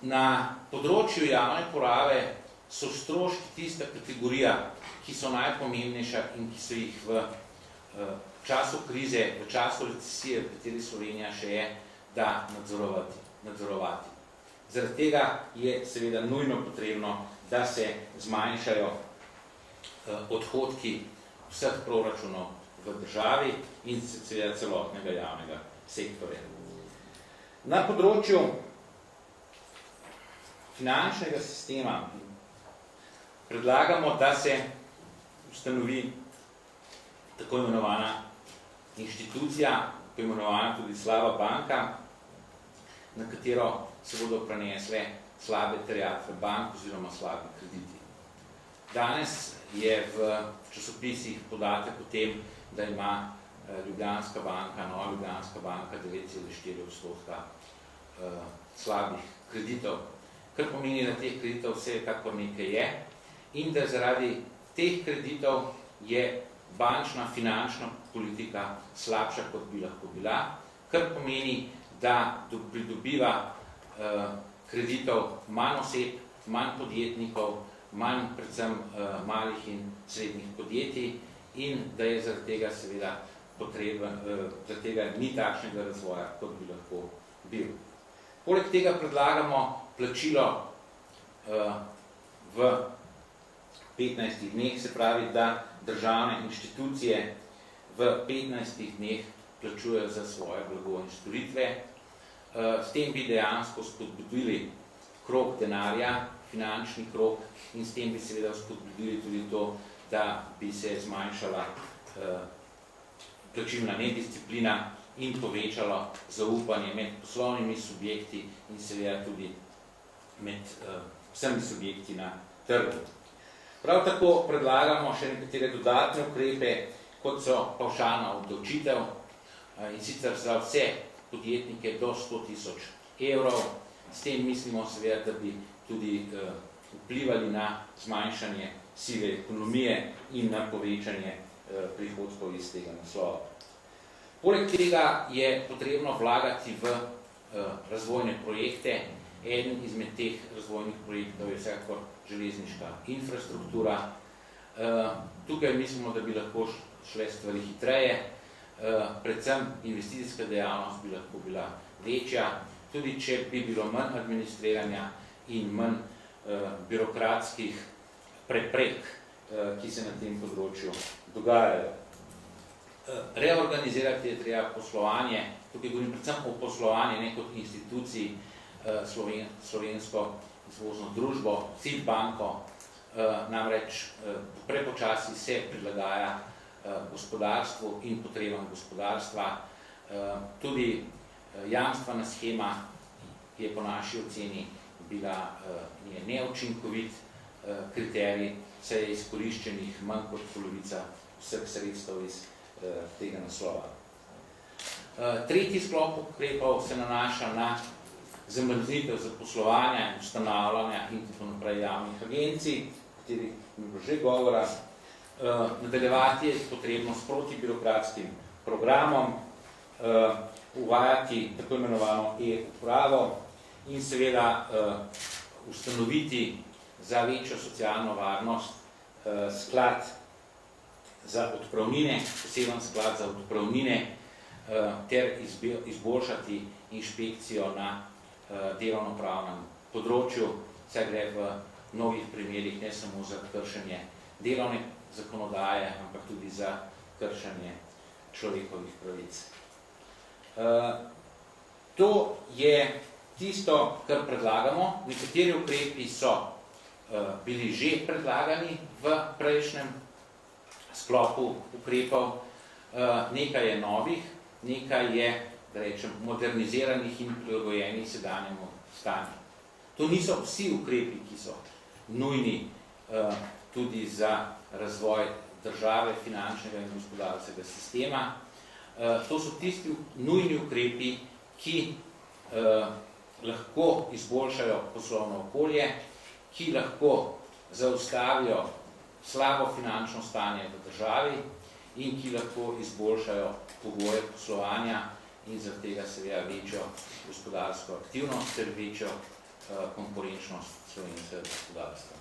Na področju javne porabe so stroški tista kategorija, ki so najpomembnejša in ki so jih v času krize, v času recesije, v kateri Slovenija še je, da nadzorovati. Zaradi tega je seveda nujno potrebno, da se zmanjšajo odhodki vseh proračunov v državi in seveda celotnega javnega sektorja. Na področju finančnega sistema predlagamo, da se ustanovi tako imenovana inštitucija, poimenovana tudi slaba banka, na katero se bodo prenesle slabe terjatve bank oziroma slabi krediti. Danes je v časopisih podatek o tem, da ima Ljubljanska banka, Nova Ljubljanska banka 9,4% slabih kreditov, kar pomeni, da teh kreditov vse kakor nekaj je in da zaradi teh kreditov je bančna, finančna politika slabša, kot bi lahko bila, kar pomeni, da pridobiva kreditov manj oseb, manj podjetnikov, manj predvsem malih in srednjih podjetij in da je zaradi tega seveda potreben, zaradi tega ni takšnega razvoja, kot bi lahko bil. Poleg tega predlagamo plačilo v 15 dneh, se pravi, da državne inštitucije v 15 dneh plačujejo za svoje blago in storitve. S tem bi dejansko spodbudili krog denarja, finančni krog in s tem bi seveda spodbudili tudi to, da bi se zmanjšala plačilna nedisciplina in povečalo zaupanje med poslovnimi subjekti in seveda tudi med vsemi subjekti na trgu. Prav tako predlagamo še nekatere dodatne ukrepe, kot so pavšalna obdavčitev in sicer za vse podjetnike do 100.000 evrov. S tem mislimo seveda, da bi tudi vplivali na zmanjšanje sive ekonomije in na povečanje prihodkov iz tega naslova. Poleg tega je potrebno vlagati v razvojne projekte. Eden izmed teh razvojnih projektov je vsekakor železniška infrastruktura. Tukaj mislimo, da bi lahko šle stvari hitreje, predvsem investicijska dejavnost bi lahko bila večja, tudi če bi bilo manj administriranja in manj birokratskih preprek, ki se na tem področju dogajajo. Reorganizirati je treba poslovanje, tukaj govorim predvsem o poslovanju, ne kot instituciji, slovensko izvozno družbo, SID banko, namreč prepočasi se prilagaja gospodarstvu in potrebam gospodarstva. Tudi jamstvena shema je po naši oceni bila neučinkovit kriterij, saj je izkoriščenih manj kot polovica vseh sredstev iz tega naslova. Tretji sklop ukrepov se nanaša na zamrznitev zaposlovanja in ustanavljanja in tako naprej javnih agencij, o katerih je bilo že govora. Nadaljevati je potrebno s protibirokratskim programom, uvajati tako imenovano e-upravo in seveda ustanoviti za večjo socialno varnost sklad za odpravnine, poseben sklad za odpravnine ter izboljšati inšpekcijo na delovnopravnem področju, saj gre v mnogih primerih ne samo za kršenje delovne zakonodaje, ampak tudi za kršenje človekovih pravic. To je tisto, kar predlagamo. Nekateri ukrepi so bili že predlagani v prejšnjem sklopu ukrepov, nekaj je novih, nekaj je, da rečem, moderniziranih in prilagojenih sedanjemu stanju. To niso vsi ukrepi, ki so nujni tudi za razvoj države, finančnega in gospodarskega sistema. To so tisti nujni ukrepi, ki lahko izboljšajo poslovno okolje, ki lahko zaustavijo slabo finančno stanje v državi in ki lahko izboljšajo pogoje poslovanja in zaradi tega seveda večjo gospodarsko aktivnost ter večjo konkurenčnost slovenskega gospodarstva.